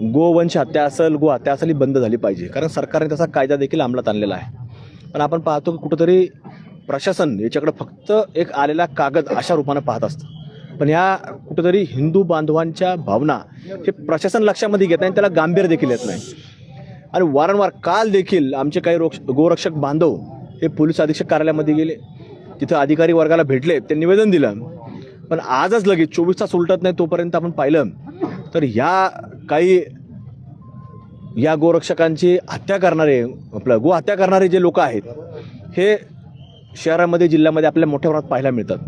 गोवंश हत्या असेल, गो हत्या असेल ही बंद झाली पाहिजे, कारण सरकारने तसा कायदा देखील अंमलात आणलेला आहे. पण आपण पाहतो की कुठंतरी प्रशासन याच्याकडे फक्त एक आलेला कागद अशा रूपानं पाहत असतं. पण ह्या कुठंतरी हिंदू बांधवांच्या भावना हे प्रशासन लक्षामध्ये घेत नाही, त्याला गांभीर्य देखील येत नाही. आणि वारंवार काल देखील आमचे काही गोरक्षक बांधव हे पोलीस अधीक्षक कार्यालयामध्ये गेले, तिथं अधिकारी वर्गाला भेटले, ते निवेदन दिलं. पण आजच लगेच 24 तास उलटत नाही तोपर्यंत आपण पाहिलं तर या गोरक्षकांची हत्या करणारे, आपलं गो हत्या करणारे जे लोक आहेत हे शहरामध्ये जिल्ह्यामध्ये आपल्याला मोठ्या प्रमाणात पाहायला मिळतात.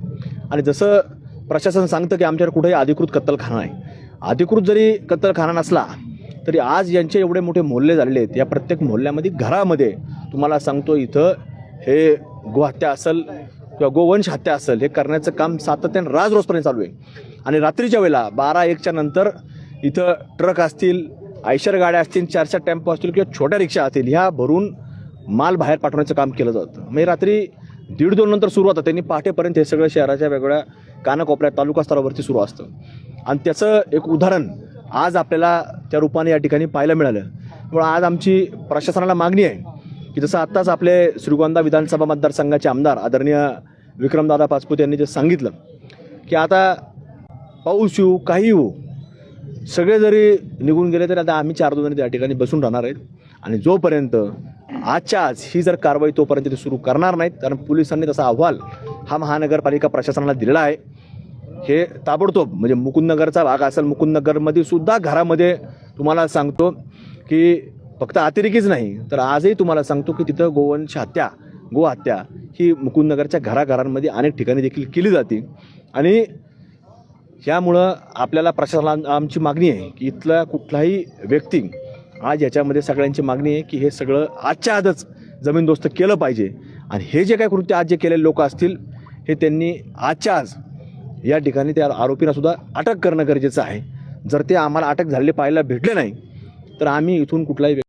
आणि जसं प्रशासन सांगतं की आमच्याकडे कुठेही अधिकृत कत्तलखाना आहे, अधिकृत जरी कत्तलखाना नसला तरी आज यांचे एवढे मोठे मोहल्ले झालेले आहेत. या प्रत्येक मोहल्ल्यामध्ये घरामध्ये तुम्हाला सांगतो इथं हे गोहत्या असेल किंवा गोवंश हत्या असेल हे करण्याचं काम सातत्याने रोजपर्यंत चालू आहे. आणि रात्रीच्या वेळेला 12-1च्या नंतर इथं ट्रक असतील, आयशर गाड्या असतील, 4-4 टेम्पो असतील किंवा छोट्या रिक्षा असतील, ह्या भरून माल बाहेर पाठवण्याचं काम केलं जातं. म्हणजे रात्री 1:30-2 नंतर सुरू होतं, त्यांनी पहाटेपर्यंत हे सगळं शहराच्या वेगवेगळ्या कानाकोपऱ्यात तालुका स्तरावरती सुरू असतं. आणि त्याचं एक उदाहरण आज आपल्याला त्या रूपाने या ठिकाणी पाहायला मिळालं. त्यामुळे आज आमची प्रशासनाला मागणी आहे की जसं आत्ताच आपले श्रीगोंदा विधानसभा मतदारसंघाचे आमदार आदरणीय विक्रमदादा पाचपुते यांनी जे सांगितलं की आता पाऊस येऊ काही येऊ सगळे जरी निघून गेले तरी आता आम्ही 4 दिवसांनी त्या ठिकाणी बसून राहणार आहेत. आणि जोपर्यंत आजच्या आज ही जर कारवाई तोपर्यंत ते सुरू करणार नाहीत, कारण पोलिसांनी तसा अहवाल हा महानगरपालिका प्रशासनाला दिलेला आहे. हे ताबडतोब म्हणजे मुकुंदनगरचा भाग असेल, मुकुंदनगरमध्ये सुद्धा घरामध्ये तुम्हाला सांगतो की फक्त अतिरेकीच नाही तर आजही तुम्हाला सांगतो की तिथं गोवंश हत्या, गो हत्या ही मुकुंदनगरच्या घराघरांमध्ये अनेक ठिकाणी देखील केली जाते. आणि ह्यामुळं आपल्याला प्रशासनाला आमची मागणी आहे की इथला कुठलाही व्यक्ती आज याच्यामध्ये सगळ्यांची मागणी आहे की हे सगळं आजच्या आजच जमीनदोस्त केलं पाहिजे. आणि हे जे काही कृत्य आज जे केलेले लोक असतील हे त्यांनी आजच्या आज या ठिकाणी त्या आरोपींना सुद्धा अटक करणं गरजेचं आहे. जर ते आम्हाला अटक झालेले पाहायला भेटले नाही तर आम्ही इथून कुठलाही